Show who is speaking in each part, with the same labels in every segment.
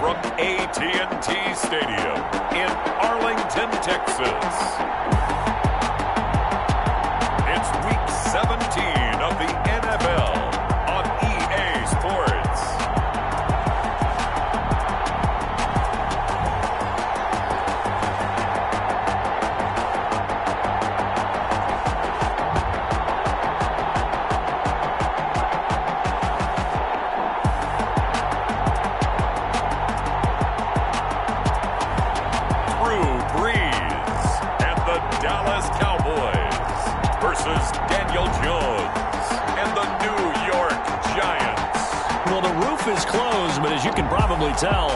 Speaker 1: from AT&T Stadium in Arlington, Texas. It's Week 17 of the NFL on EA Sports. Dallas Cowboys versus Daniel Jones and the New York Giants.
Speaker 2: Well, the roof is closed, but as you can probably tell,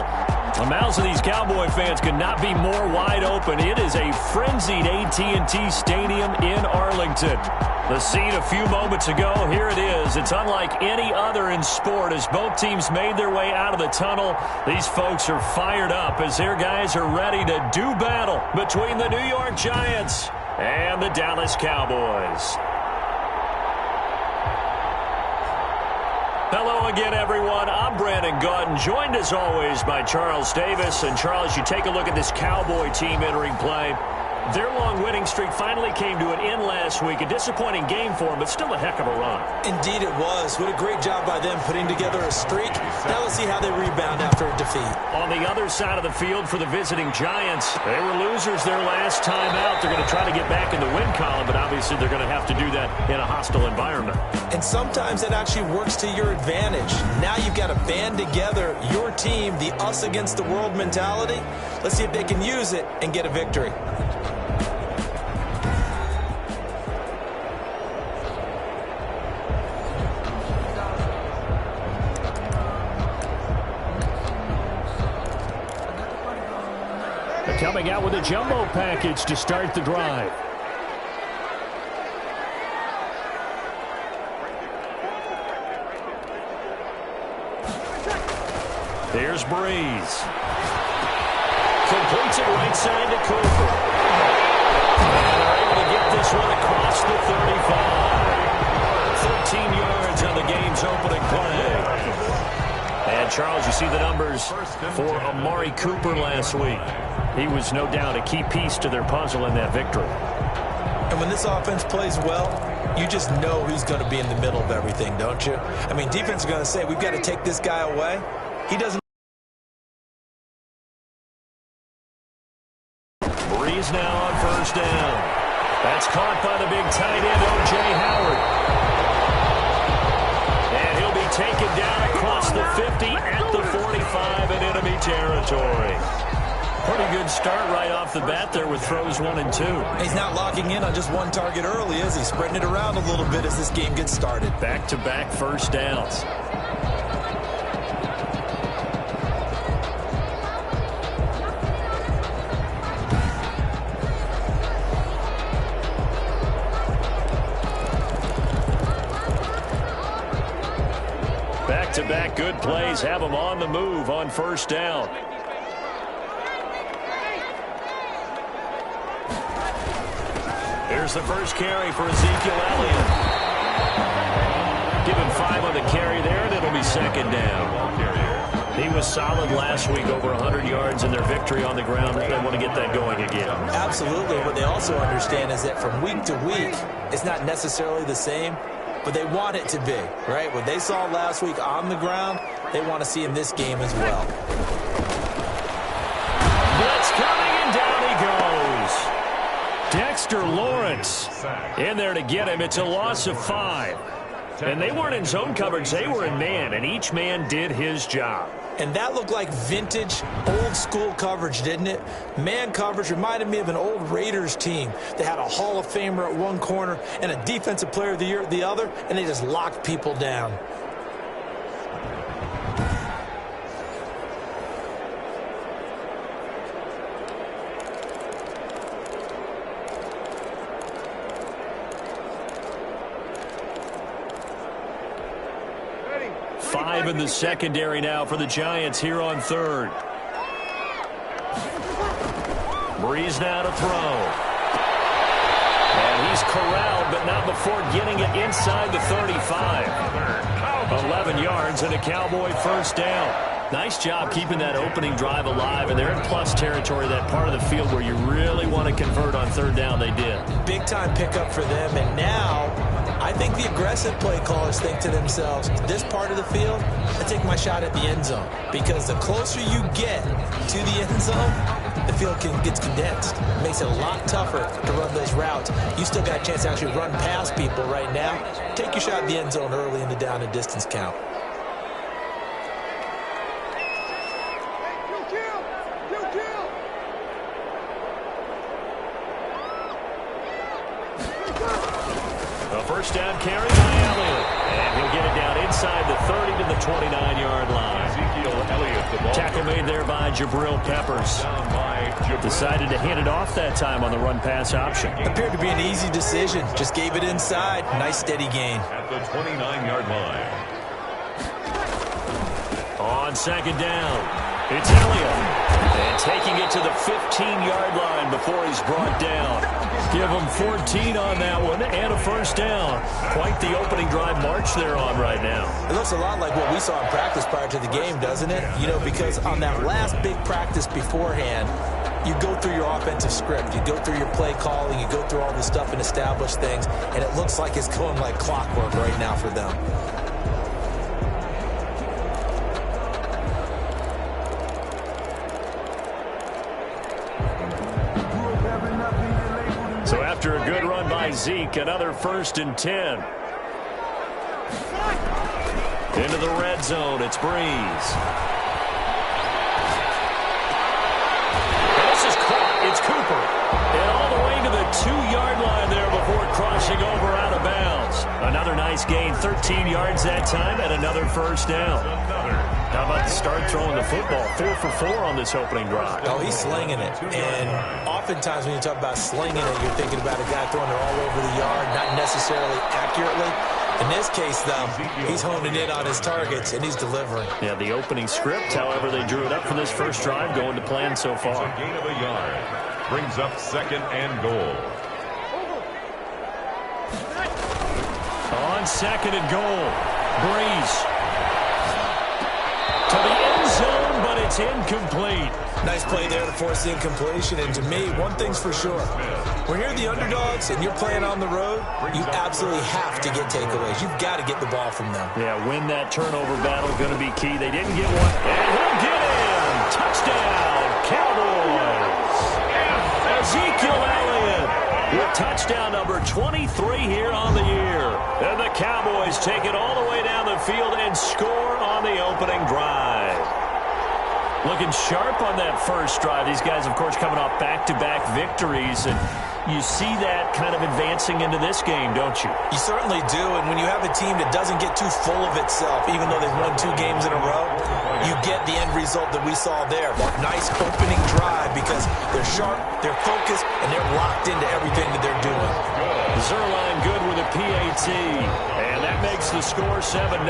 Speaker 2: the mouths of these Cowboy fans could not be more wide open. It is a frenzied AT&T Stadium in Arlington. The scene a few moments ago, here it is. It's unlike any other in sport as both teams made their way out of the tunnel. These folks are fired up as their guys are ready to do battle between the New York Giants and the Dallas Cowboys. Hello again, everyone. I'm Brandon Gautin, joined as always by Charles Davis. And Charles, you take a look at this Cowboy team entering play. Their long winning streak finally came to an end last week. A disappointing game for them, but still a heck of a run.
Speaker 3: Indeed it was. What a great job by them putting together a streak. Now let's see how they rebound after a defeat.
Speaker 2: On the other side of the field for the visiting Giants, they were losers their last time out. They're going to try to get back in the win column, but obviously they're going to have to do that in a hostile environment.
Speaker 3: And sometimes that actually works to your advantage. Now you've got to band together your team, the us against the world mentality. Let's see if they can use it and get a victory.
Speaker 2: Coming out with a jumbo package to start the drive. Here's Breeze. Completes it right side to Cooper. And they're able to get this one across the 35. 13 yards on the game's opening play. And, Charles, you see the numbers for Amari Cooper last week. He was no doubt a key piece to their puzzle in that victory.
Speaker 3: And when this offense plays well, you just know who's going to be in the middle of everything, don't you? I mean, defense is going to say, we've got to take this guy away. He doesn't.
Speaker 2: Breeze now on first down. That's caught by the big tight end, O.J. Howard. And he'll be taken down across the 50 at the 45 in enemy territory. Pretty good start right off the bat there with throws 1 and 2.
Speaker 3: He's not locking in on just one target early, is he? Spreading it around a little bit as this game gets started.
Speaker 2: Back-to-back first downs. Back-to-back good plays have them on the move on first down. Here's the first carry for Ezekiel Elliott. Give him 5 on the carry there, and it'll be second down. He was solid last week, over 100 yards in their victory on the ground. They want to get that going again.
Speaker 3: Absolutely. What they also understand is that from week to week, it's not necessarily the same, but they want it to be, right? What they saw last week on the ground, they want to see in this game as well.
Speaker 2: Blitz coming, and down he goes. Dexter Lawrence in there to get him. It's a loss of 5. And they weren't in zone coverage. They were in man, and each man did his job.
Speaker 3: And that looked like vintage, old-school coverage, didn't it? Man coverage reminded me of an old Raiders team. They had a Hall of Famer at one corner and a Defensive Player of the Year at the other, and they just locked people down.
Speaker 2: Five in the secondary now for the Giants here on third. Breeze now to throw. And he's corralled, but not before getting it inside the 35. 11 yards and a Cowboy first down. Nice job keeping that opening drive alive, and they're in plus territory, that part of the field where you really want to convert on third down. They did.
Speaker 3: Big-time pickup for them, and now I think the aggressive play callers think to themselves, this part of the field, I take my shot at the end zone, because the closer you get to the end zone, the field gets condensed. It makes it a lot tougher to run those routes. You still got a chance to actually run past people right now. Take your shot at the end zone early in the down and distance count.
Speaker 2: A first down carry by Elliott. And he'll get it down inside the 30 to the 29-yard line. Tackle made there by Jabril Peppers. Decided to hand it off that time on the run-pass option.
Speaker 3: Appeared to be an easy decision. Just gave it inside. Nice steady gain.
Speaker 1: At the 29-yard line.
Speaker 2: On second down, it's Elliott. And taking it to the 15-yard line before he's brought down. Give him 14 on that one and a first down. Quite the opening drive march they're on right now.
Speaker 3: It looks a lot like what we saw in practice prior to the game, doesn't it? You know, because on that last big practice beforehand, you go through your offensive script. You go through your play calling. You go through all the stuff and establish things. And it looks like it's going like clockwork right now for them.
Speaker 2: So after a good run by Zeke, another 1st and 10. Into the red zone, it's Breeze. And this is caught, it's Cooper. And all the way to the 2-yard line there before crossing over out of bounds. Another nice gain, 13 yards that time, and another first down. How about the start throwing the football? 4 for 4 on this opening drive.
Speaker 3: Oh, he's slinging it. And oftentimes when you talk about slinging it, you're thinking about a guy throwing it all over the yard, not necessarily accurately. In this case, though, he's honing in on his targets, and he's delivering.
Speaker 2: Yeah, the opening script, however, they drew it up for this first drive, going to plan so far.
Speaker 1: A gain of a yard. Brings up 2nd and goal.
Speaker 2: On 2nd and goal, Breeze. To the end zone, but it's incomplete.
Speaker 3: Nice play there to force the incompletion. And to me, one thing's for sure. When you're the underdogs and you're playing on the road, you absolutely have to get takeaways. You've got to get the ball from them.
Speaker 2: Yeah, win that turnover battle, going to be key. They didn't get one. And he'll get in. Touchdown, Cowboys. Ezekiel Elliott with touchdown number 23 here on the year. And the Cowboys take it all the way down the field and score on the opening drive. Looking sharp on that first drive. These guys, of course, coming off back-to-back victories, and you see that kind of advancing into this game, don't you?
Speaker 3: You certainly do, and when you have a team that doesn't get too full of itself, even though they've won 2 games in a row, you get the end result that we saw there. That nice opening drive because they're sharp, they're focused, and they're locked into everything that they're doing.
Speaker 2: Zerline good with a PAT, and that makes the score 7-0.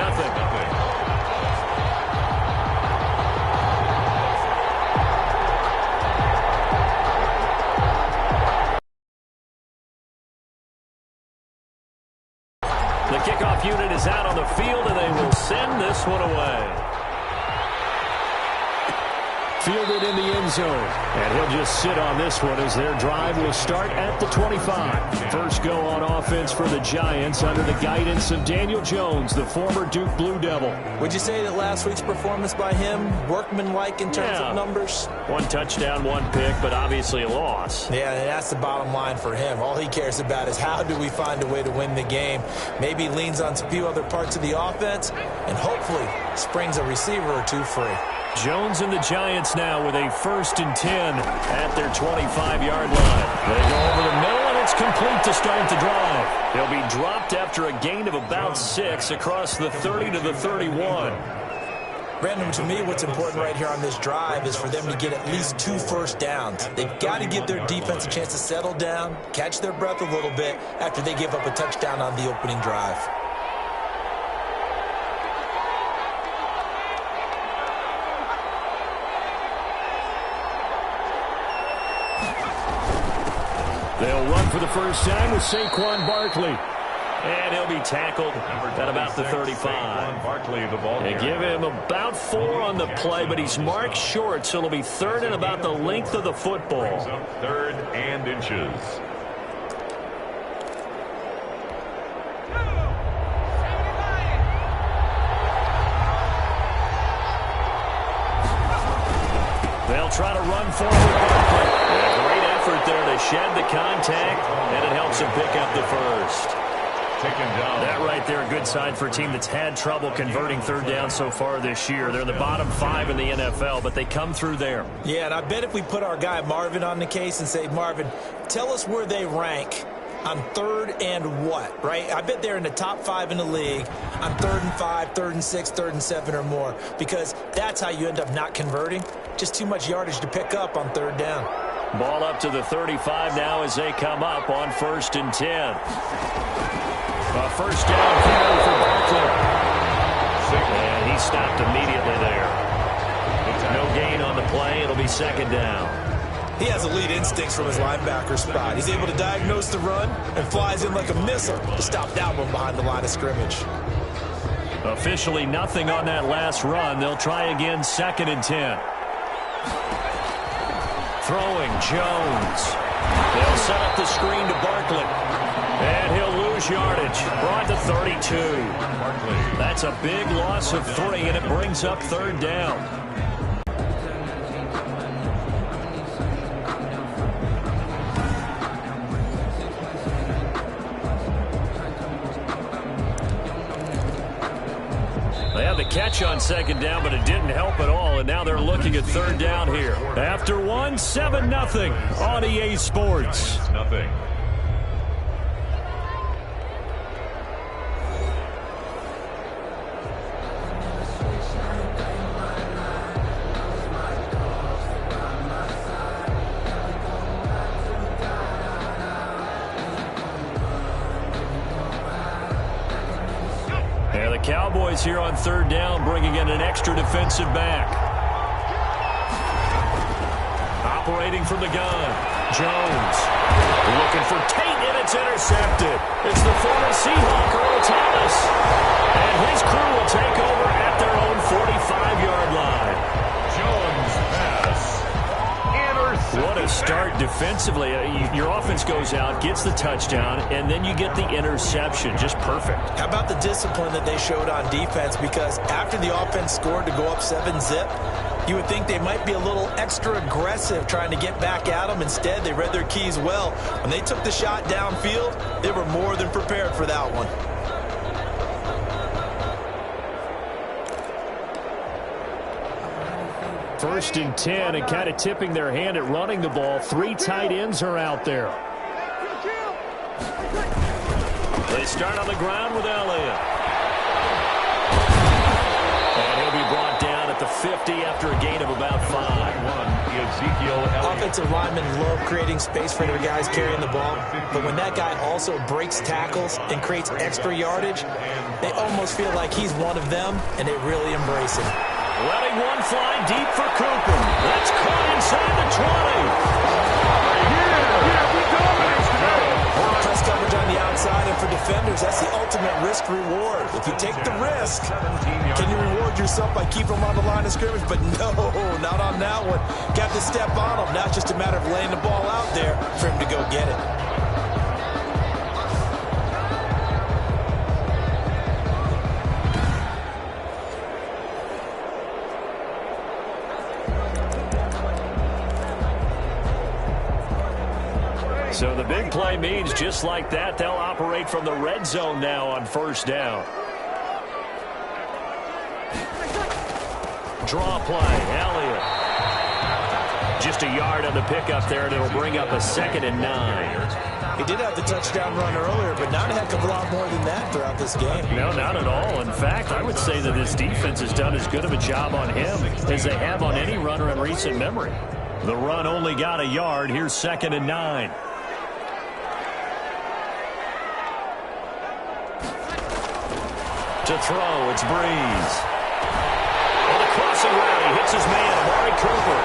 Speaker 2: The kickoff unit is out on the field, and they will send this one away. Fielded in the end zone, and he'll just sit on this one as their drive will start at the 25. First go on offense for the Giants under the guidance of Daniel Jones, the former Duke Blue Devil.
Speaker 3: Would you say that last week's performance by him, workmanlike in terms of numbers?
Speaker 2: 1 touchdown, 1 pick, but obviously a loss.
Speaker 3: Yeah, and that's the bottom line for him. All he cares about is how do we find a way to win the game. Maybe leans on a few other parts of the offense, and hopefully springs a receiver or 2 free.
Speaker 2: Jones and the Giants now with a 1st and 10 at their 25-yard line. They go over the middle, and it's complete to start the drive. They'll be dropped after a gain of about 6 across the 30 to the 31.
Speaker 3: Brandon, to me, what's important right here on this drive is for them to get at least 2 first downs. They've got to give their defense a chance to settle down, catch their breath a little bit after they give up a touchdown on the opening drive.
Speaker 2: They'll run for the first time with Saquon Barkley. And he'll be tackled at about the 35.
Speaker 1: Barkley, the ball
Speaker 2: They give him about 4 on the play, but he's marked short, so it'll be 3rd and about the length of the football.
Speaker 1: 3rd and inches.
Speaker 2: They'll try to run forward. A great effort there to shed the contact, and it helps him pick up the first. That right there, a good sign for a team that's had trouble converting 3rd down so far this year. They're in the bottom 5 in the NFL, but they come through there.
Speaker 3: Yeah, and I bet if we put our guy Marvin on the case and say, Marvin, tell us where they rank on 3rd and what, right? I bet they're in the top 5 in the league on 3rd and 5, 3rd and 6, 3rd and 7 or more, because that's how you end up not converting. Just too much yardage to pick up on 3rd down.
Speaker 2: Ball up to the 35 now as they come up on 1st and 10. A first down carry for Barkley. And he stopped immediately there. No gain on the play. It'll be 2nd down.
Speaker 3: He has elite instincts from his linebacker spot. He's able to diagnose the run and flies in like a missile to stop that one behind the line of scrimmage.
Speaker 2: Officially nothing on that last run. They'll try again 2nd and 10. Throwing Jones. They'll set up the screen to Barkley. And he'll lose yardage. Brought to 32. That's a big loss of 3, and it brings up 3rd down. They had the catch on 2nd down, but it didn't help at all, and now they're looking at 3rd down here. After 1, 7-0 on EA Sports.
Speaker 1: Nothing.
Speaker 2: And the Cowboys here on 3rd down, bringing in an extra defensive back. Operating from the gun, Jones. Looking for Tate, and it's intercepted. It's the former Seahawk, Earl Thomas. And his crew will take over at their own 45-yard line.
Speaker 1: Jones pass. Intercepted.
Speaker 2: What a start defensively. Your offense goes out, gets the touchdown, and then you get the interception. Just perfect.
Speaker 3: How about the discipline that they showed on defense? Because after the offense scored to go up 7-zip, you would think they might be a little extra aggressive trying to get back at them. Instead, they read their keys well. When they took the shot downfield, they were more than prepared for that one.
Speaker 2: First and 10, and kind of tipping their hand at running the ball. 3 tight ends are out there. They start on the ground with Elliott. And he'll be brought down at the 50 after a gain of about 5.
Speaker 3: Offensive linemen love creating space for their guys carrying the ball, but when that guy also breaks tackles and creates extra yardage, they almost feel like he's one of them, and they really embrace him.
Speaker 2: Letting one fly deep for Cooper. That's caught inside the 20.
Speaker 3: Press coverage on the outside, and for defenders, that's the ultimate risk-reward. If you take the risk, can you reward yourself by keeping them on the line of scrimmage? But no, not on that one. Got to step on them. Now it's just a matter of laying the ball out there for him to go get it.
Speaker 2: So the big play means just like that, they'll operate from the red zone now on 1st down. Draw play, Elliott. Just a yard on the pickup there, and it'll bring up a 2nd and 9.
Speaker 3: He did have the touchdown run earlier, but not a heck of a lot more than that throughout this game.
Speaker 2: No, not at all. In fact, I would say that his defense has done as good of a job on him as they have on any runner in recent memory. The run only got a yard. Here's 2nd and 9. To throw, it's Breeze. On the crossing route, he hits his man, Amari Cooper.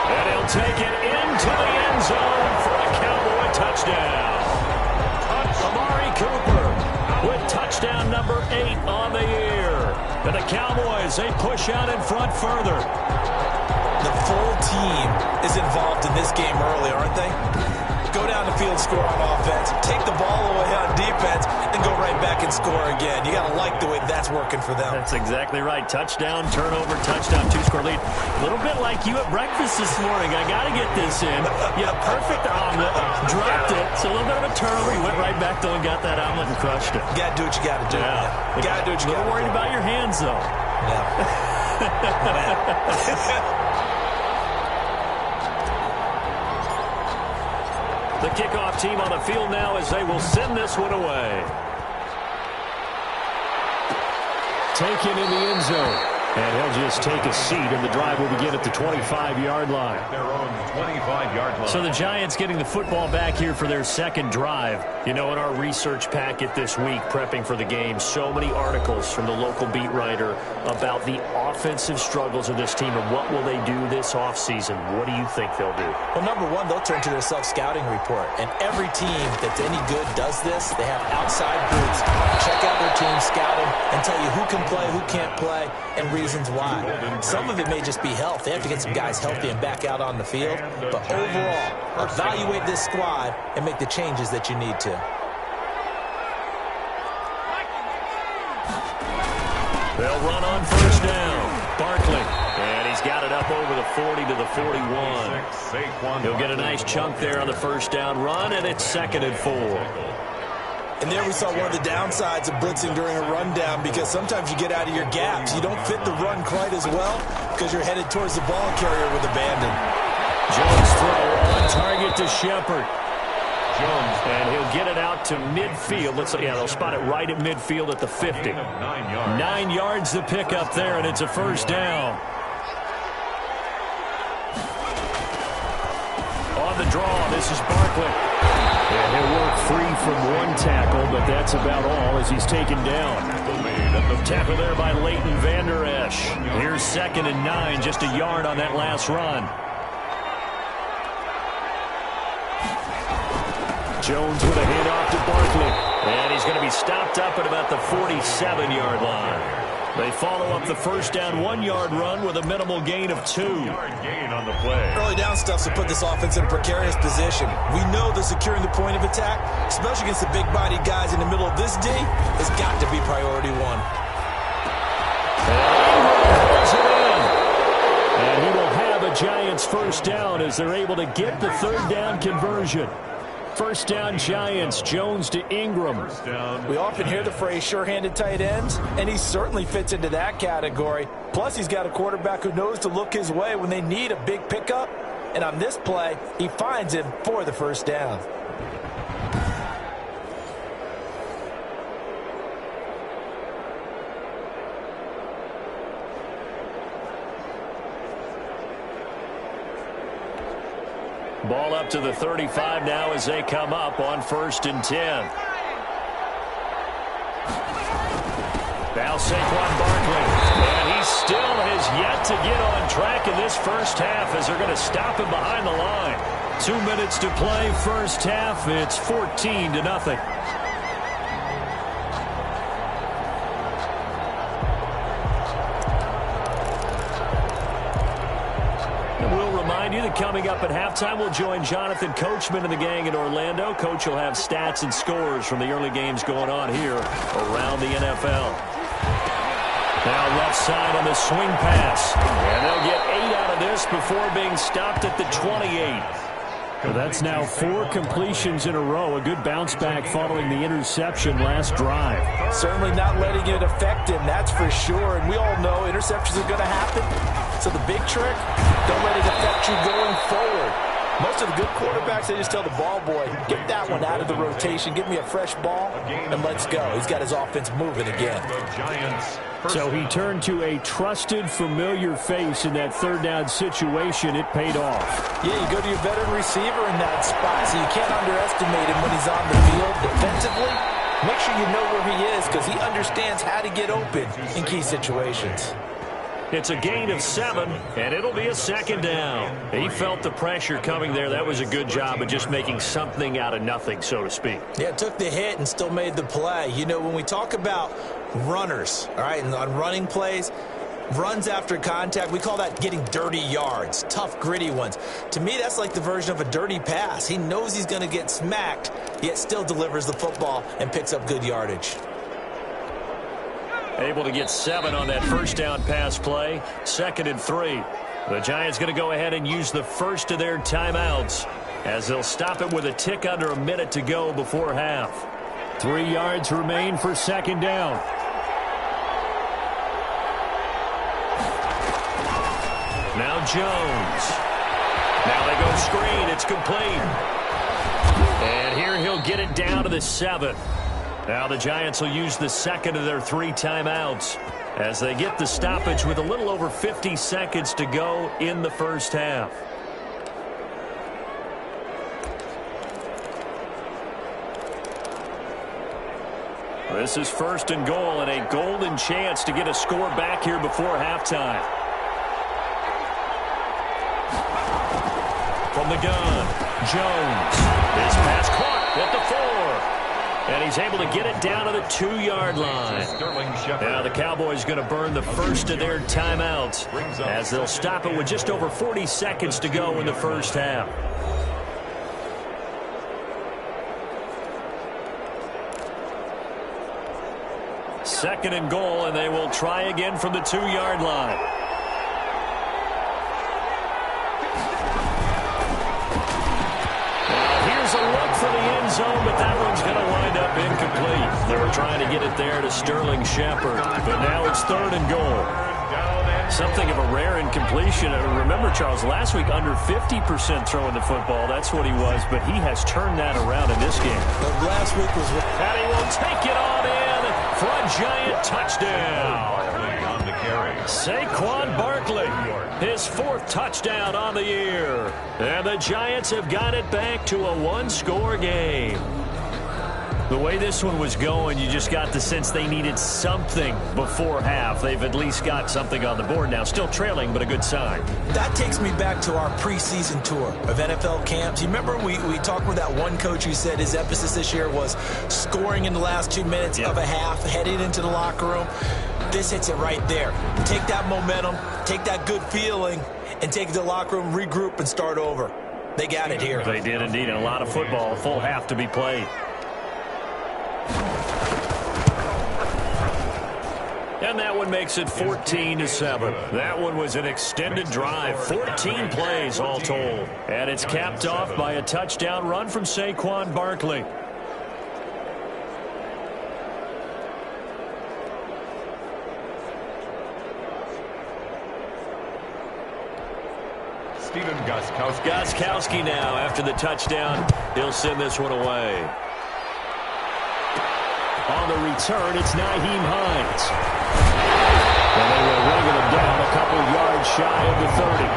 Speaker 2: And he'll take it into the end zone for a Cowboy touchdown. Amari Cooper touchdown number 8 on the year. And the Cowboys, they push out in front further.
Speaker 3: The full team is involved in this game early, aren't they? Go down the field, score on offense, take the ball away on defense, and go right back and score again. You got to like the way that's working for them.
Speaker 2: That's exactly right. Touchdown, turnover, touchdown, 2-score lead. A little bit like you at breakfast this morning. I got to get this in. Yeah, perfect omelet. Dropped it. It's a little bit of a turnover. You went right back, though, and got that omelet and crushed it.
Speaker 3: You got to do what you got to do.
Speaker 2: Yeah.
Speaker 3: You got to do what you got to do.
Speaker 2: A little worried about your hands, though.
Speaker 3: Yeah.
Speaker 2: The kickoff team on the field now as they will send this one away. Taken in the end zone. And he'll just take a seat, and the drive will begin at the 25-yard line.
Speaker 1: Their own 25-yard line.
Speaker 2: So the Giants getting the football back here for their second drive. You know, in our research packet this week, prepping for the game, so many articles from the local beat writer about the offensive struggles of this team and what will they do this offseason. What do you think they'll do?
Speaker 3: Well, number one, they'll turn to their self-scouting report. And every team that's any good does this. They have outside groups. Check out their team, scout them, and tell you who can play, who can't play, and reasons why. Some of it may just be health. They have to get some guys healthy and back out on the field. But overall, evaluate this squad and make the changes that you need to.
Speaker 2: They'll run on first down. Barkley. And he's got it up over the 40 to the 41. He'll get a nice chunk there on the first down run, and it's 2nd and 4.
Speaker 3: And there we saw one of the downsides of blitzing during a rundown, because sometimes you get out of your gaps. You don't fit the run quite as well because you're headed towards the ball carrier with abandon.
Speaker 2: Jones throw on target to Shepard. Jones, and he'll get it out to midfield. They'll spot it right at midfield at the 50. 9 yards to pick up there, and it's a first down. On the draw, this is Barkley. And he'll work free from one tackle, but that's about all as he's taken down. Tackle there by Leighton Vander Esch. Here's 2nd and 9, just a yard on that last run. Jones with a handoff to Barkley. And he's going to be stopped up at about the 47-yard line. They follow up the first down 1-yard run with a minimal gain of 2.
Speaker 1: Gain on the play.
Speaker 3: Early down stuff to put this offense in a precarious position. We know that securing the point of attack, especially against the big-bodied guys in the middle of this D, has got to be priority one.
Speaker 2: And he will have a Giants first down as they're able to get the third down conversion. First down Giants, Jones to Ingram.
Speaker 3: We often hear the phrase sure-handed tight ends, and he certainly fits into that category. Plus, he's got a quarterback who knows to look his way when they need a big pickup. And on this play, he finds him for the first down.
Speaker 2: Ball up to the 35 now as they come up on 1st and 10. Now Saquon Barkley. And he still has yet to get on track in this first half as they're going to stop him behind the line. 2 minutes to play first half. It's 14-0. Coming up at halftime, we'll join Jonathan Coachman and the gang in Orlando. Coach will have stats and scores from the early games going on here around the NFL. Now left side on the swing pass. And they'll get 8 out of this before being stopped at the 28. Well, that's now 4 completions in a row. A good bounce back following the interception last drive.
Speaker 3: Certainly not letting it affect him, that's for sure. And we all know interceptions are going to happen. So the big trick, don't let it affect you going forward. Most of the good quarterbacks, they just tell the ball boy, get that one out of the rotation, give me a fresh ball, and let's go. He's got his offense moving again.
Speaker 2: So he turned to a trusted, familiar face in that third down situation. It paid off.
Speaker 3: Yeah, you go to your veteran receiver in that spot, so you can't underestimate him when he's on the field defensively. Make sure you know where he is because he understands how to get open in key situations.
Speaker 2: It's a gain of 7, and it'll be a second down. He felt the pressure coming there. That was a good job of just making something out of nothing, so to speak.
Speaker 3: Yeah, took the hit and still made the play. You know, when we talk about runners, all right, and on running plays, runs after contact, we call that getting dirty yards, tough, gritty ones. To me, that's like the version of a dirty pass. He knows he's going to get smacked, yet still delivers the football and picks up good yardage.
Speaker 2: Able to get 7 on that first down pass play. 2nd and 3. The Giants going to go ahead and use the first of their timeouts as they'll stop it with a tick under a minute to go before half. 3 yards remain for 2nd down. Now Jones. Now they go screen. It's complete. And here he'll get it down to the 7. Now the Giants will use the second of their 3 timeouts as they get the stoppage with a little over 50 seconds to go in the first half. This is 1st and goal and a golden chance to get a score back here before halftime. From the gun, Jones. His pass caught at the 4. And he's able to get it down to the 2-yard line. Now the Cowboys going to burn the first of their timeouts as they'll stop it with just over 40 seconds to go in the first half. Second and goal, and they will try again from the 2-yard line. A look for the end zone, but that one's going to wind up incomplete. They were trying to get it there to Sterling Shepard, but now it's 3rd and goal. Something of a rare incompletion. Remember, Charles, last week under 50% throwing the football. That's what he was, but he has turned that around in this game.
Speaker 3: But last week was...
Speaker 2: And he will take it on in for a Giant touchdown. Saquon Barkley, his 4th touchdown on the year. And the Giants have got it back to a 1-score game. The way this one was going, you just got the sense they needed something before half. They've at least got something on the board now. Still trailing, but a good sign.
Speaker 3: That takes me back to our preseason tour of NFL camps. You remember we talked with that one coach who said his emphasis this year was scoring in the last 2 minutes of a half, heading into the locker room. This hits it right there. Take that momentum, take that good feeling, and take it to the locker room, regroup, and start over. They got it here.
Speaker 2: They did indeed, and a lot of football, a full half to be played. And that one makes it 14-7. That one was an extended drive, 14 plays all told. And it's capped off by a touchdown run from Saquon Barkley. Gostkowski now after the touchdown. He'll send this one away. On the return, it's Nyheim Hines. And they will wrangle him down a couple yards shy of the 30.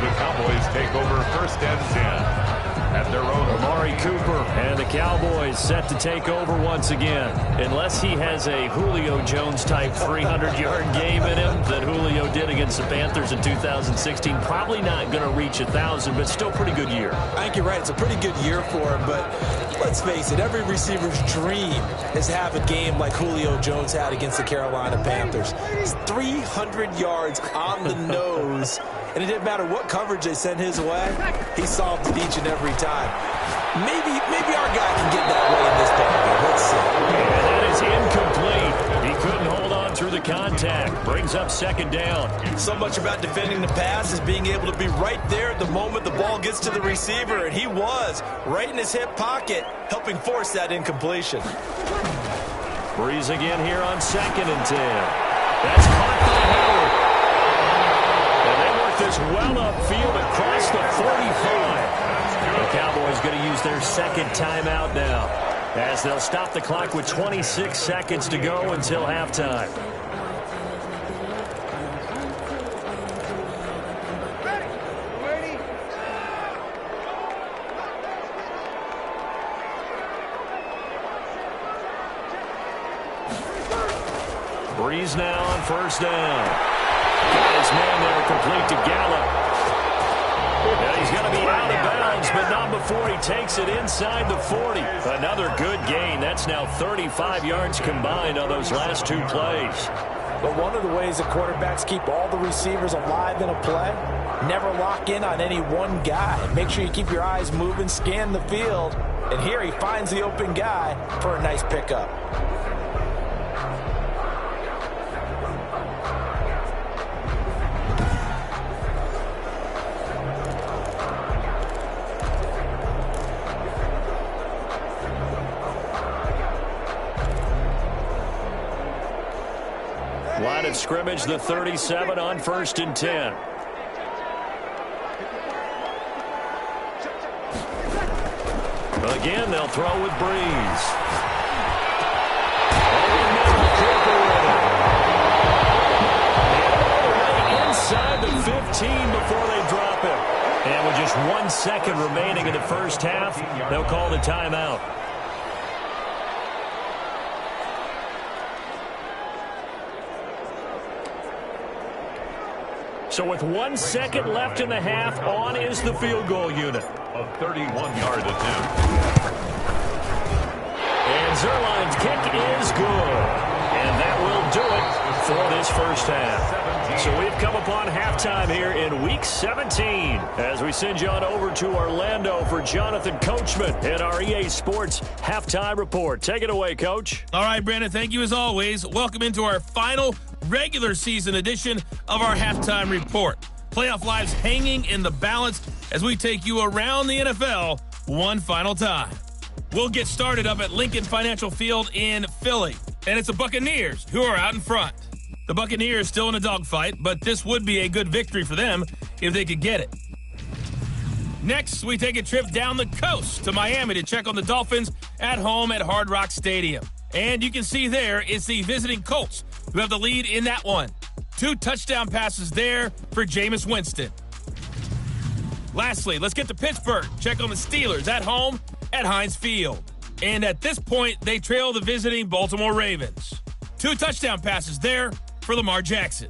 Speaker 1: The Cowboys take over 1st and 10. At their own.
Speaker 2: Amari Cooper and the Cowboys set to take over once again. Unless he has a Julio Jones-type 300-yard game in him that Julio did against the Panthers in 2016, probably not going to reach 1,000, but still pretty good year.
Speaker 3: I think you're right. It's a pretty good year for him, but let's face it, every receiver's dream is to have a game like Julio Jones had against the Carolina Panthers. It's 300 yards on the nose, and it didn't matter what coverage they sent his way. He solved it each and every time. Maybe our guy can get that way in this ballgame. Let's see.
Speaker 2: And that is incomplete. He couldn't hold on through the contact. Brings up 2nd down.
Speaker 3: So much about defending the pass is being able to be right there at the moment the ball gets to the receiver, and he was right in his hip pocket, helping force that incompletion.
Speaker 2: Breeze again here on 2nd and 10. That's caught by Howard. And they work this well upfield across the 45. The Cowboys going to use their 2nd timeout now as they'll stop the clock with 26 seconds to go until halftime. Breeze now on first down. Got his man there complete to Gallup. And he's going to be out of bounds, but not before he takes it inside the 40. Another good gain. That's now 35 yards combined on those last two plays.
Speaker 3: But one of the ways that quarterbacks keep all the receivers alive in a play, never lock in on any one guy. Make sure you keep your eyes moving, scan the field. And here he finds the open guy for a nice pickup.
Speaker 2: Line of scrimmage, the 37 on 1st and 10. Again, they'll throw with Breeze. Inside the 15 before they drop it. And with just 1 second remaining in the first half, they'll call the timeout. So with 1 second left in the half, on is the field goal unit.
Speaker 1: A 31-yard attempt.
Speaker 2: And Zerline's kick is good. And that will do it for this first half. So we've come upon halftime here in Week 17 as we send you on over to Orlando for Jonathan Coachman in our EA Sports Halftime Report. Take it away, Coach.
Speaker 4: All right, Brandon, thank you as always. Welcome into our final regular season edition of our Halftime Report. Playoff lives hanging in the balance as we take you around the NFL one final time. We'll get started up at Lincoln Financial Field in Philly, and it's the Buccaneers who are out in front. The Buccaneers still in a dogfight, but this would be a good victory for them if they could get it. Next, we take a trip down the coast to Miami to check on the Dolphins at home at Hard Rock Stadium. And you can see there it's the visiting Colts who have the lead in that one. 2 touchdown passes there for Jameis Winston. Lastly, let's get to Pittsburgh. Check on the Steelers at home at Heinz Field. And at this point, they trail the visiting Baltimore Ravens. 2 touchdown passes there for Lamar Jackson.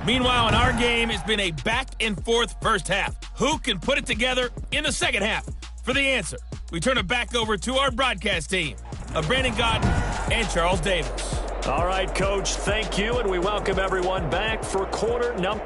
Speaker 4: Meanwhile, in our game, it's been a back-and-forth first half. Who can put it together in the second half? For the answer, we turn it back over to our broadcast team of Brandon Godden and Charles Davis.
Speaker 2: All right, Coach, thank you, and we welcome everyone back for quarter number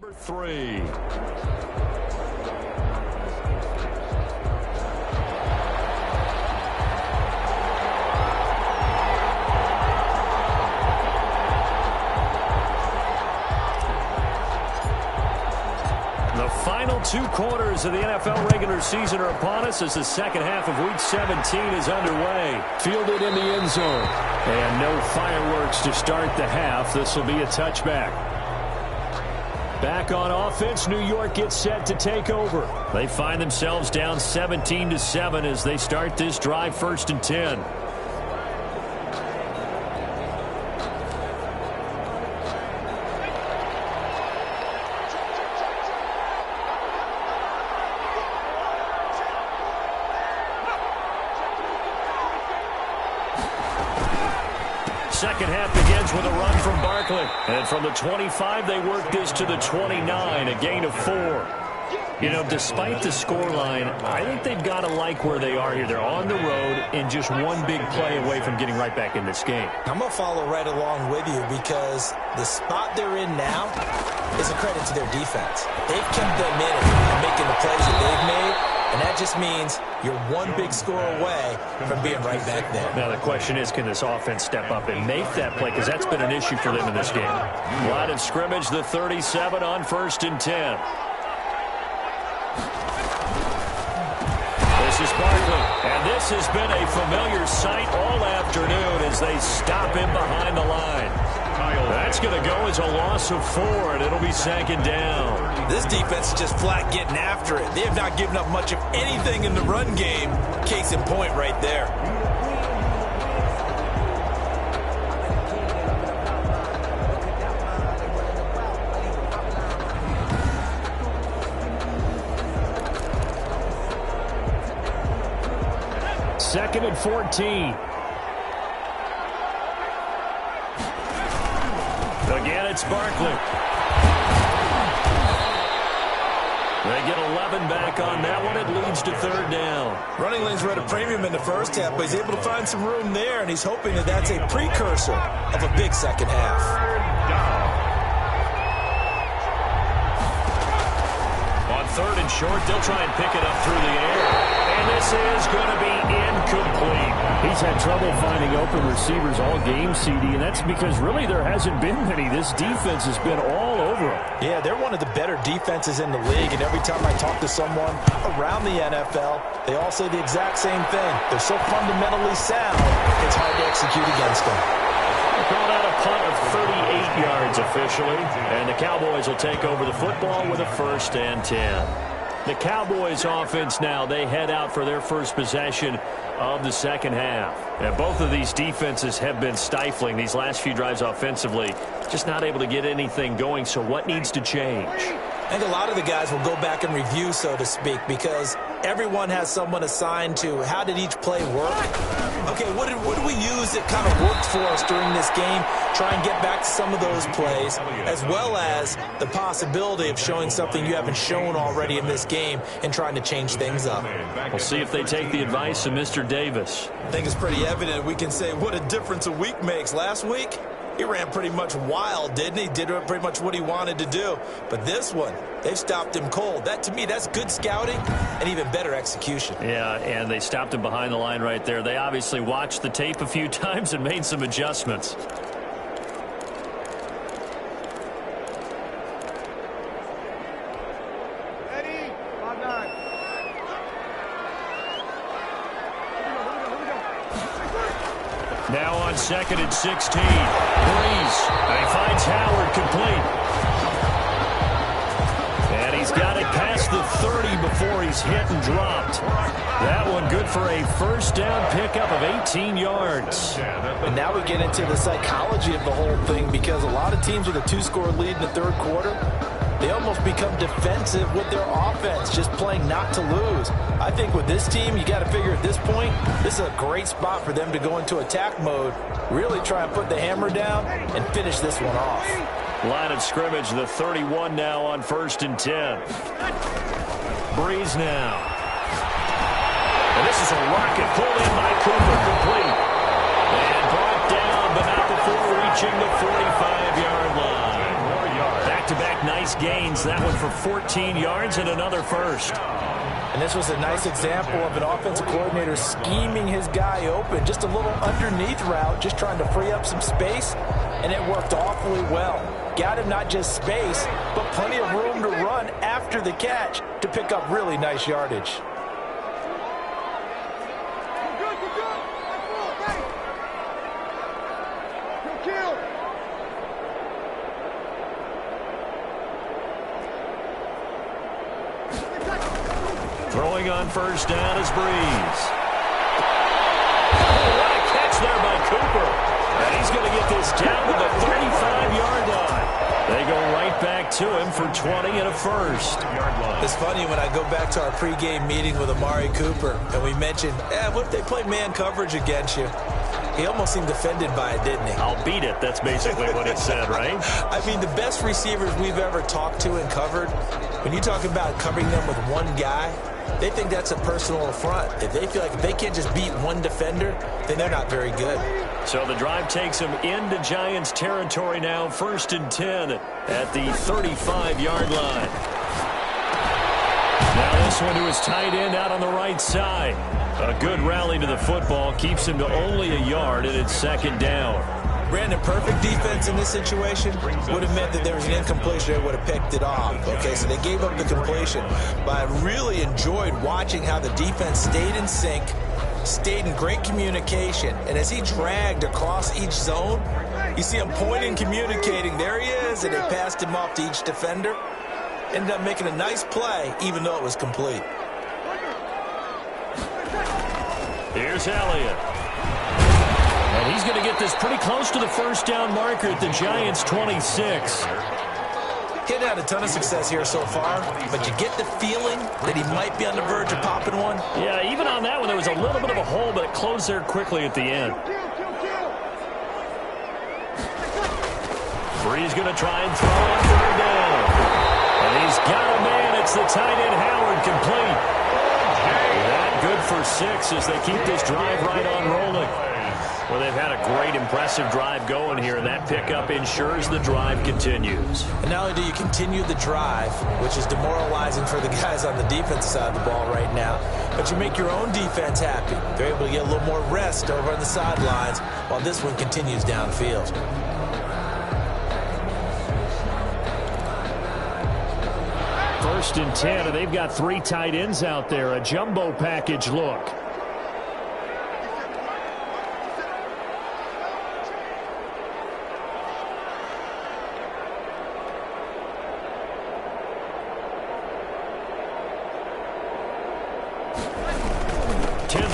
Speaker 2: number 3. The final 2 quarters of the NFL regular season are upon us as the second half of Week 17 is underway. Fielded in the end zone. And no fireworks to start the half. This will be a touchback. Back on offense, New York gets set to take over. They find themselves down 17-7 as they start this drive, 1st and 10. Second half begins with a run from Barkley. And from the 25, they work this to the 29, a gain of 4. You know, despite the scoreline, I think they've got to like where they are here. They're on the road and just one big play away from getting right back in this game.
Speaker 3: I'm going to follow right along with you because the spot they're in now is a credit to their defense. They've kept them in and making the plays that they've made. And that just means you're one big score away from being right back there.
Speaker 2: Now the question is, can this offense step up and make that play? Because that's been an issue for them in this game. Line of scrimmage, the 37 on 1st and 10. This is Barkley. And this has been a familiar sight all afternoon as they stop him behind the line. That's going to go as a loss of 4, and it'll be 2nd down.
Speaker 3: This defense is just flat getting after it. They have not given up much of anything in the run game. Case in point right there.
Speaker 2: Second and 14. Again, it's Barkley. They get 11 back on that one. It leads to 3rd down.
Speaker 3: Running lanes were at a premium in the first half, but he's able to find some room there, and he's hoping that that's a precursor of a big second half.
Speaker 2: On 3rd and short, they'll try and pick it up through the air. And this is going to be incomplete. He's had trouble finding open receivers all game, CD, and that's because really there hasn't been many. This defense has been all over him.
Speaker 3: Yeah, they're one of the better defenses in the league, and every time I talk to someone around the NFL, they all say the exact same thing. They're so fundamentally sound, it's hard to execute against them.
Speaker 2: Called out a punt of 38 yards officially, and the Cowboys will take over the football with a 1st and 10. The Cowboys offense now, they head out for their first possession of the second half. And both of these defenses have been stifling these last few drives offensively, just not able to get anything going. So what needs to change?
Speaker 3: I think a lot of the guys will go back and review, so to speak, because everyone has someone assigned to how did each play work. Okay, what did we use that kind of worked for us during this game? Try and get back to some of those plays, as well as the possibility of showing something you haven't shown already in this game and trying to change things up.
Speaker 2: We'll see if they take the advice of Mr. Davis.
Speaker 3: I think it's pretty evident. We can say what a difference a week makes. Last week, he ran pretty much wild, didn't he? Did pretty much what he wanted to do. But this one, they've stopped him cold. That, to me, that's good scouting and even better execution.
Speaker 2: Yeah, and they stopped him behind the line right there. They obviously watched the tape a few times and made some adjustments. Now on 2nd and 16. Breeze. And he finds Howard complete. And he's got it past the 30 before he's hit and dropped. That one good for a 1st down pickup of 18 yards.
Speaker 3: And now we get into the psychology of the whole thing, because a lot of teams with a 2-score lead in the 3rd quarter, they almost become defensive with their offense, just playing not to lose. I think with this team, you got to figure at this point, this is a great spot for them to go into attack mode, really try and put the hammer down and finish this one off.
Speaker 2: Line of scrimmage, the 31 now on 1st and 10. Breeze now. And this is a rocket pulled in by Cooper, complete. And brought down, but not before reaching the 45-yard line. Back-to-back nice Nice gains. That one for 14 yards and another first.
Speaker 3: And this was a nice example of an offensive coordinator scheming his guy open. Just a little underneath route, just trying to free up some space, and it worked awfully well. Got him not just space, but plenty of room to run after the catch to pick up really nice yardage.
Speaker 2: Throwing on first down is Breeze. Oh, what a catch there by Cooper. And he's going to get this down to the 35-yard line. They go right back to him for 20 and a first.
Speaker 3: It's funny when I go back to our pregame meeting with Amari Cooper, and we mentioned, what if they play man coverage against you? He almost seemed offended by it, didn't he?
Speaker 2: I'll beat it. That's basically what it said, right?
Speaker 3: I mean, the best receivers we've ever talked to and covered, when you talk about covering them with one guy, they think that's a personal affront. If they feel like if they can't just beat one defender, then they're not very good.
Speaker 2: So the drive takes them into Giants territory now, 1st and 10 at the 35-yard line. Now this one to his tight end out on the right side. A good rally to the football keeps him to only a yard, and it's 2nd down.
Speaker 3: Brandon, perfect defense in this situation would have meant that there was an incompletion. They would have picked it off. Okay, so they gave up the completion. But I really enjoyed watching how the defense stayed in sync, stayed in great communication. And as he dragged across each zone, you see him pointing, communicating. There he is, and they passed him off to each defender. Ended up making a nice play, even though it was complete.
Speaker 2: Here's Elliott. And he's going to get this pretty close to the first down marker at the Giants' 26.
Speaker 3: He hadn't had a ton of success here so far, but you get the feeling that he might be on the verge of popping one.
Speaker 2: Yeah, even on that one, there was a little bit of a hole, but it closed there quickly at the end. Bree's going to try and throw on 3rd down. And he's got a man. It's the tight end, Howard, complete. That good for 6 as they keep this drive right on rolling. Well, they've had a great, impressive drive going here, and that pickup ensures the drive continues.
Speaker 3: And not only do you continue the drive, which is demoralizing for the guys on the defensive side of the ball right now, but you make your own defense happy. They're able to get a little more rest over on the sidelines while this one continues downfield.
Speaker 2: First and 10, and they've got 3 tight ends out there. A jumbo package look.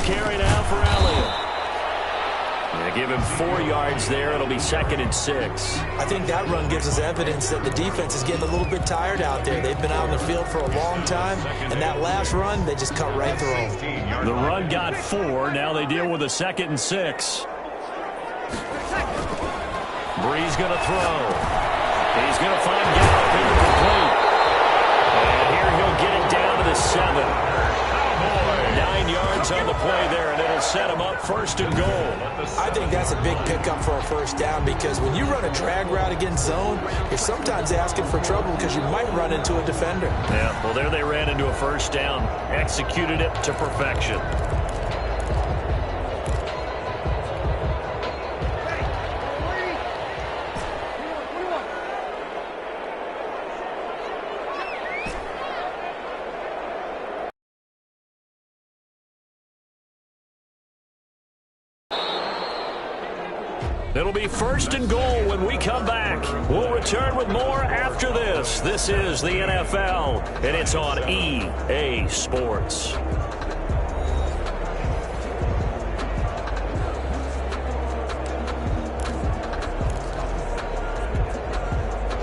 Speaker 2: Carry now for Elliott. They give him 4 yards there. It'll be 2nd and 6.
Speaker 3: I think that run gives us evidence that the defense is getting a little bit tired out there. They've been out on the field for a long time, and that last run, they just cut right through them.
Speaker 2: The run got 4. Now they deal with a 2nd and 6. Bree's going to throw. He's going to find Gallup incomplete. And here he'll get it down to the 7. 9 yards on the play there, and it'll set him up 1st and goal.
Speaker 3: I think that's a big pickup for a first down because when you run a drag route against zone, you're sometimes asking for trouble because you might run into a defender.
Speaker 2: Yeah, well, there they ran into a first down. Executed it to perfection. It'll be 1st and goal when we come back. We'll return with more after this. This is the NFL, and it's on EA Sports.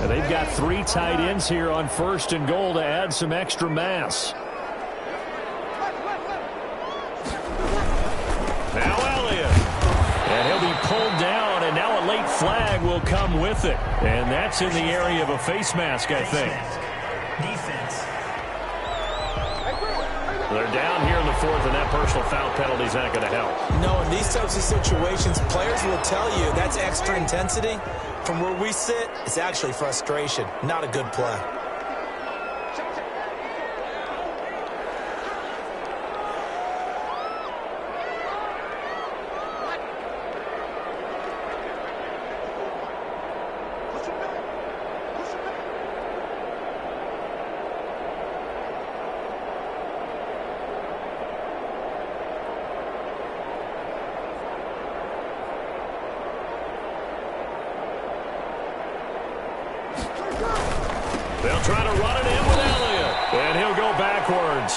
Speaker 2: And they've got 3 tight ends here on 1st and goal to add some extra mass. Now Elliott. And he'll be pulled down. And now a late flag will come with it. And that's in the area of a face mask, I think.
Speaker 5: Defense.
Speaker 2: They're down here in the 4th, and that personal foul penalty is not going to help.
Speaker 3: No, in these types of situations, players will tell you that's extra intensity. From where we sit, it's actually frustration, not a good play.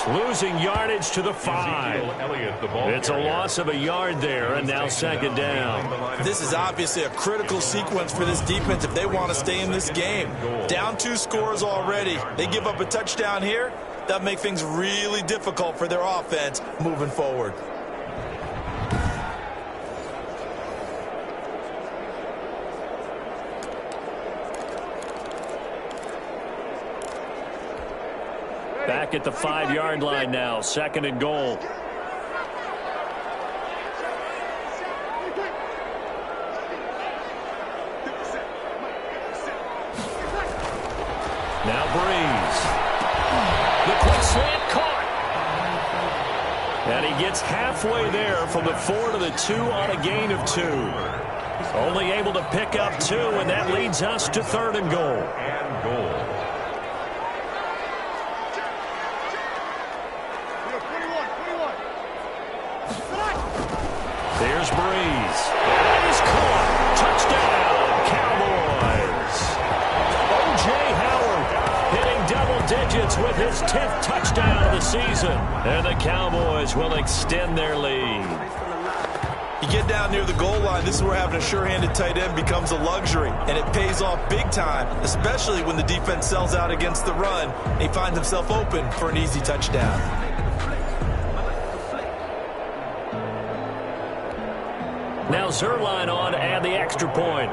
Speaker 2: losing yardage to the 5. It's a loss of a yard there, and now second down.
Speaker 3: This is obviously a critical sequence for this defense if they want to stay in this game. Down 2 scores already. They give up a touchdown here. That make things really difficult for their offense moving forward.
Speaker 2: Back at the 5-yard line now, second and goal. Now Breeze. The quick slant caught. And he gets halfway there from the 4 to the 2 on a gain of 2. Only able to pick up 2, and that leads us to third and goal. There's Breeze. And he's caught. Touchdown, Cowboys. O.J. Howard hitting double digits with his 10th touchdown of the season. And the Cowboys will extend their lead.
Speaker 3: You get down near the goal line, this is where having a sure-handed tight end becomes a luxury, and it pays off big time, especially when the defense sells out against the run, and he finds himself open for an easy touchdown.
Speaker 2: Now Zerline on to add the extra point.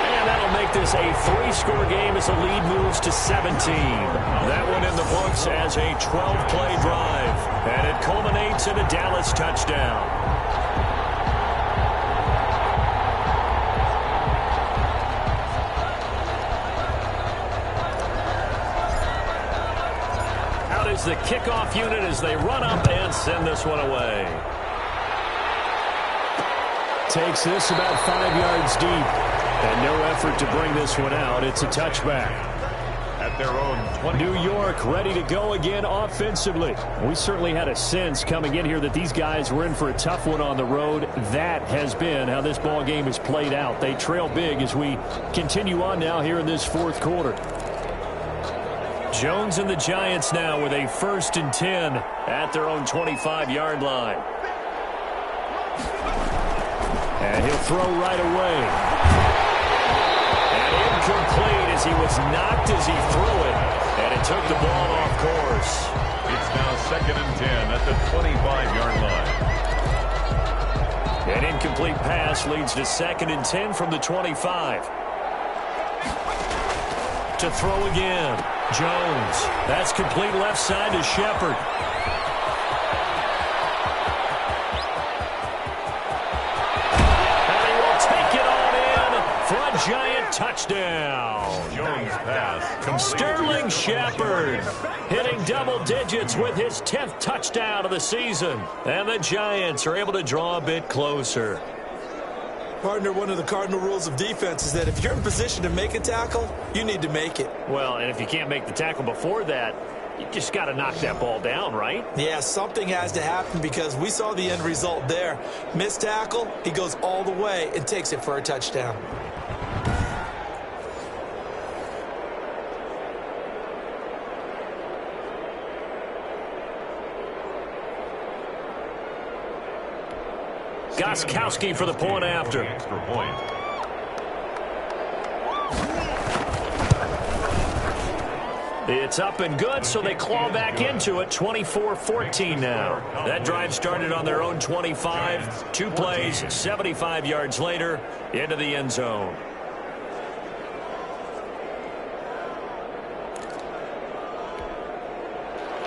Speaker 2: And that'll make this a 3-score game as the lead moves to 17. That one in the books as a 12-play drive. And it culminates in a Dallas touchdown. The kickoff unit as they run up and send this one away. Takes this about 5 yards deep. And no effort to bring this one out. It's a touchback. At their own 20. New York ready to go again offensively. We certainly had a sense coming in here that these guys were in for a tough one on the road. That has been how this ball game has played out. They trail big as we continue on now here in this 4th quarter. Jones and the Giants now with a 1st and 10 at their own 25-yard line. And he'll throw right away. And incomplete as he was knocked as he threw it. And it took the ball off course.
Speaker 1: It's now 2nd and 10 at the 25-yard line.
Speaker 2: An incomplete pass leads to 2nd and 10 from the 25. To throw again. Jones. That's complete left side to Shepard. And he will take it on in for a Giant touchdown.
Speaker 1: Jones pass.
Speaker 2: Sterling Shepard hitting double digits with his 10th touchdown of the season. And the Giants are able to draw a bit closer.
Speaker 3: Partner, one of the cardinal rules of defense is that if you're in position to make a tackle, you need to make it.
Speaker 2: Well, and if you can't make the tackle before that, you just got to knock that ball down, right?
Speaker 3: Yeah, something has to happen because we saw the end result there. Missed tackle, he goes all the way and takes it for a touchdown.
Speaker 2: Gostkowski for the point after.
Speaker 1: Extra point.
Speaker 2: It's up and good, so they claw back into it. 24-14 now. That drive started on their own 25. 2 plays, 75 yards later, into the end zone.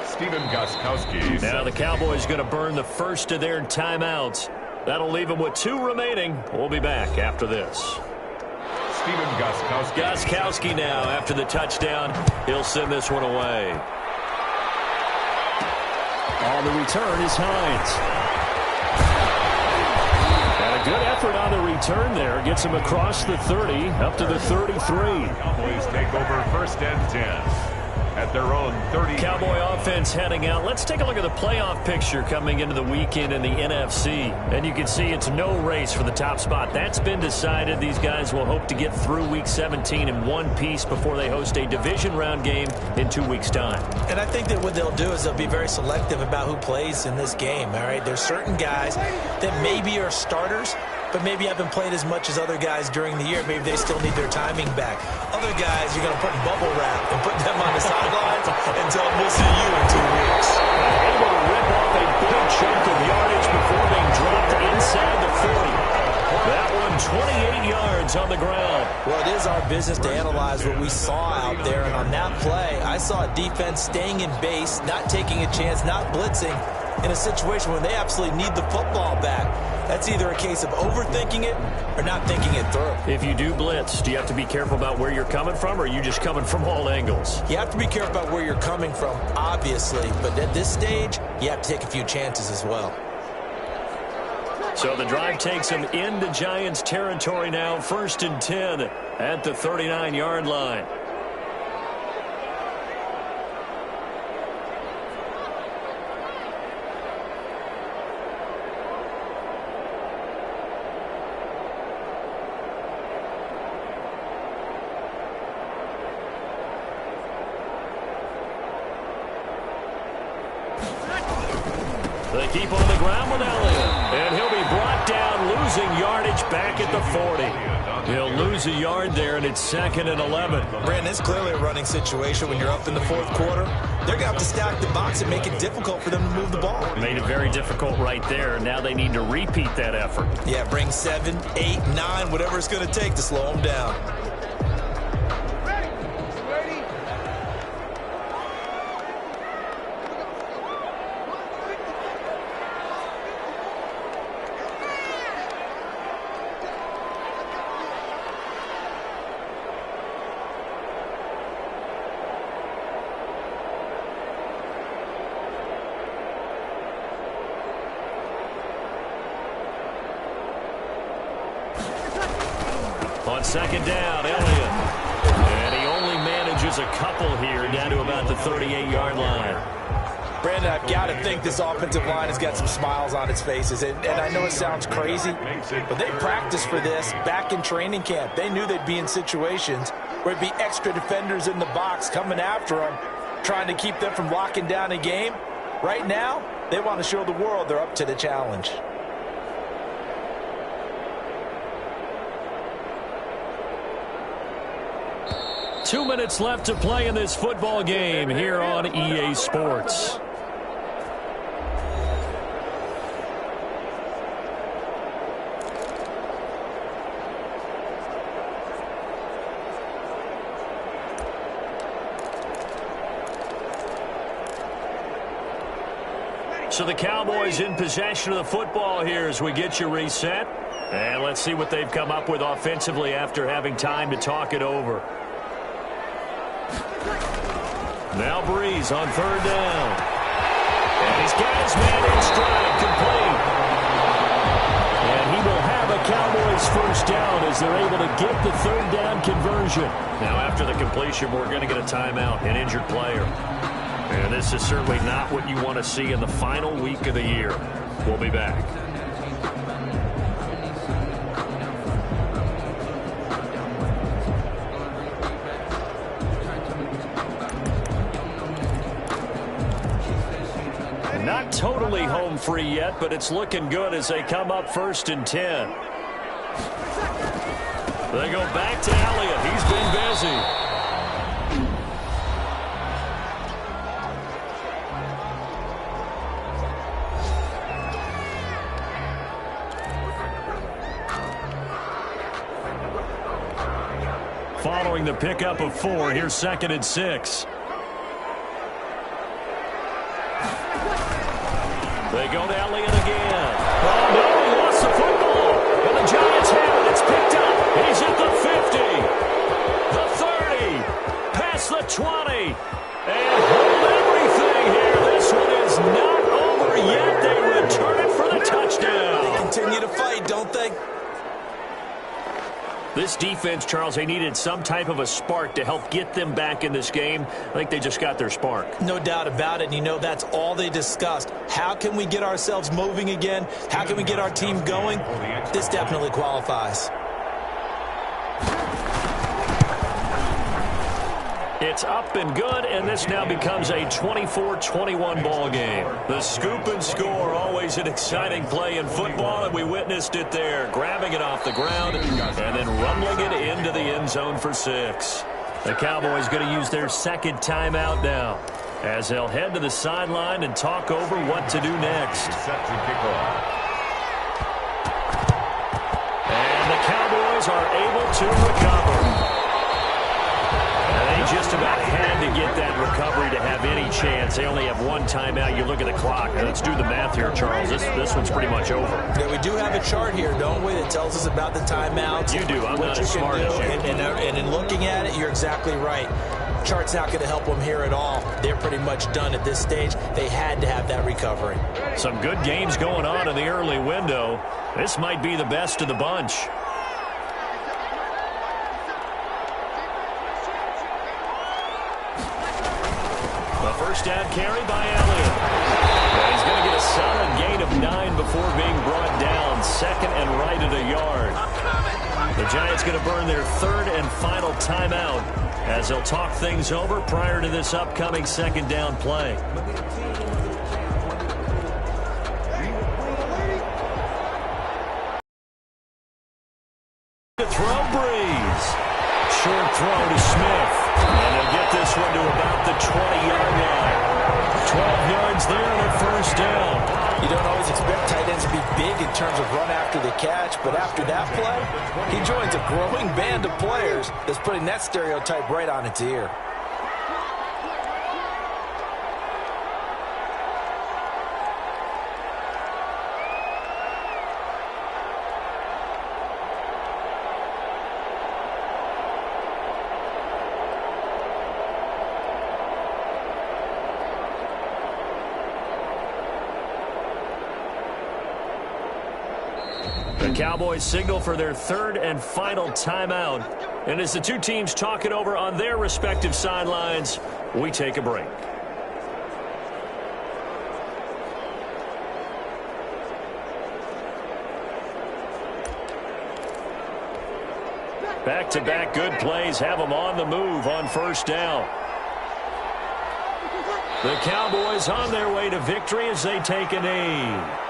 Speaker 1: Stephen Gostkowski.
Speaker 2: Now the Cowboys going to burn the first of their timeouts. That'll leave them with 2 remaining. We'll be back after this.
Speaker 1: Stephen Gostkowski.
Speaker 2: Gostkowski now after the touchdown. He'll send this one away. On the return is Hines. And a good effort on the return there. Gets him across the 30 up to the 33.
Speaker 1: Cowboys take over 1st and 10. At at their own 30.
Speaker 2: Cowboy offense heading out. Let's take a look at the playoff picture coming into the weekend in the NFC. And you can see it's no race for the top spot. That's been decided. These guys will hope to get through Week 17 in one piece before they host a division round game in 2 weeks' time.
Speaker 3: And I think that what they'll do is they'll be very selective about who plays in this game, all right? There's certain guys that maybe are starters, but maybe haven't played as much as other guys during the year. Maybe they still need their timing back. Other guys, you're going to put in bubble wrap and put them on the sidelines and tell them we'll see you in 2 weeks.
Speaker 2: Able to rip off a big chunk of yardage before being dropped inside the 40. That one 28 yards on the ground.
Speaker 3: Well, it is our business to analyze what we saw out there. And on that play, I saw a defense staying in base, not taking a chance, not blitzing in a situation when they absolutely need the football back. That's either a case of overthinking it or not thinking it through.
Speaker 2: If you do blitz, do you have to be careful about where you're coming from, or are you just coming from all angles?
Speaker 3: You have to be careful about where you're coming from, obviously. But at this stage, you have to take a few chances as well.
Speaker 2: So the drive takes them into Giants territory now. 1st and 10 at the 39-yard line. They keep on the ground with Elliott. And he'll be brought down, losing yardage back at the 40. He'll lose a yard there, and it's 2nd and 11.
Speaker 3: Brandon, it's clearly a running situation when you're up in the 4th quarter. They're going to have to stack the box and make it difficult for them to move the ball.
Speaker 2: Made it very difficult right there. Now they need to repeat that effort.
Speaker 3: Yeah, bring 7, 8, 9, whatever it's going to take to slow them down.
Speaker 2: On 2nd down, Elliott. And he only manages a couple here down to about the 38-yard line.
Speaker 3: Brandon, I've got to think this offensive line has got some smiles on its faces. And I know it sounds crazy, but they practiced for this back in training camp. They knew they'd be in situations where it'd be extra defenders in the box coming after them, trying to keep them from locking down a game. Right now, they want to show the world they're up to the challenge.
Speaker 2: Two minutes left to play in this football game here on EA Sports. So the Cowboys in possession of the football here as we get you reset. And let's see what they've come up with offensively after having time to talk it over. Now Breeze on 3rd down. And he's got his man in stride, complete. And he will have a Cowboys 1st down as they're able to get the 3rd down conversion. Now after the completion, we're going to get a timeout, an injured player. And this is certainly not what you want to see in the final week of the year. We'll be back. Not totally home free yet, but it's looking good as they come up 1st and 10. They go back to Elliott. He's been busy. Following the pickup of 4, here's 2nd and 6. They go to Elliott again. Oh, no, he lost the football. And the Giants have it. It's picked up. He's at the 50. The 30. Past the 20. And hold everything here. This one is not over yet. They return it for the touchdown.
Speaker 3: They continue to fight, don't they?
Speaker 2: This defense, Charles, they needed some type of a spark to help get them back in this game. I think they just got their spark.
Speaker 3: No doubt about it. And, you know, that's all they discussed. How can we get ourselves moving again? How can we get our team going? This definitely qualifies.
Speaker 2: It's up and good, and this now becomes a 24-21 ball game. The scoop and score, always an exciting play in football, and we witnessed it there, grabbing it off the ground and then rumbling it into the end zone for 6. The Cowboys going to use their second timeout now, as they'll head to the sideline and talk over what to do next. And the Cowboys are able to recover. Just about had to get that recovery to have any chance. They only have one timeout. You look at the clock. Let's do the math here, Charles. This one's pretty much over.
Speaker 3: Yeah, we do have a chart here, don't we, that tells us about the timeouts.
Speaker 2: You do. I'm not as smart as you.
Speaker 3: And in looking at it, you're exactly right. Chart's not going to help them here at all. They're pretty much done at this stage. They had to have that recovery.
Speaker 2: Some good games going on in the early window. This might be the best of the bunch. First down carry by Elliott. He's going to get a solid gain of 9 before being brought down. Second and right at a yard. The Giants going to burn their third and final timeout as they'll talk things over prior to this upcoming second down play. To throw Breeze. Short throw to Smith. And they'll get this one to about the 20-yard line. 12 yards there and a first down.
Speaker 3: You don't always expect tight ends to be big in terms of run after the catch, but after that play, he joins a growing band of players that's putting that stereotype right on its ear.
Speaker 2: The Cowboys signal for their third and final timeout. And as the two teams talk it over on their respective sidelines, we take a break. Back-to-back good plays have them on the move on first down. The Cowboys on their way to victory as they take a knee.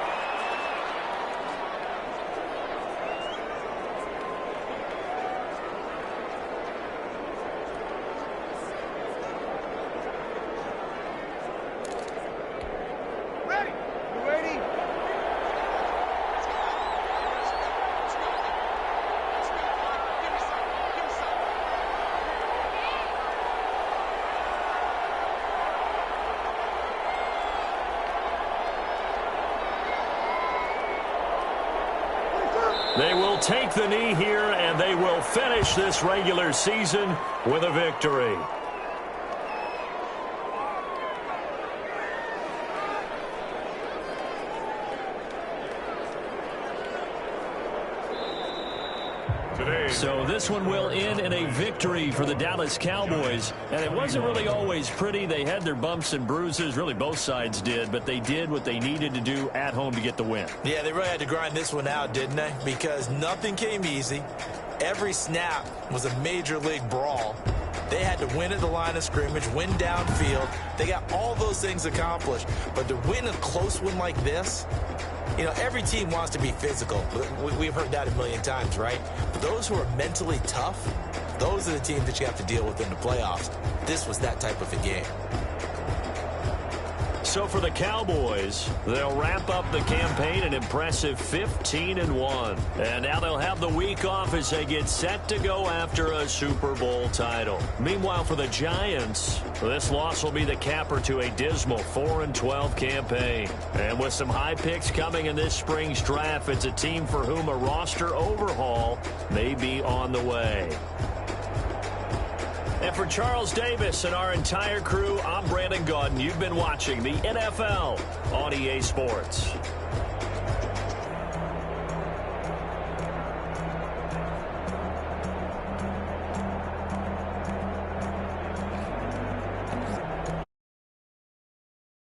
Speaker 2: They will take the knee here, and they will finish this regular season with a victory. So this one will end in a victory for the Dallas Cowboys. And it wasn't really always pretty. They had their bumps and bruises. Really, both sides did. But they did what they needed to do at home to get the win.
Speaker 3: Yeah, they really had to grind this one out, didn't they? Because nothing came easy. Every snap was a major league brawl. They had to win at the line of scrimmage, win downfield. They got all those things accomplished. But to win a close one like this, you know, every team wants to be physical. We've heard that a million times, right? But those who are mentally tough, those are the teams that you have to deal with in the playoffs. This was that type of a game.
Speaker 2: So for the Cowboys, they'll wrap up the campaign an impressive 15-1. And now they'll have the week off as they get set to go after a Super Bowl title. Meanwhile, for the Giants, this loss will be the capper to a dismal 4-12 campaign. And with some high picks coming in this spring's draft, it's a team for whom a roster overhaul may be on the way. And for Charles Davis and our entire crew, I'm Brandon Gaudin. You've been watching the NFL on EA Sports.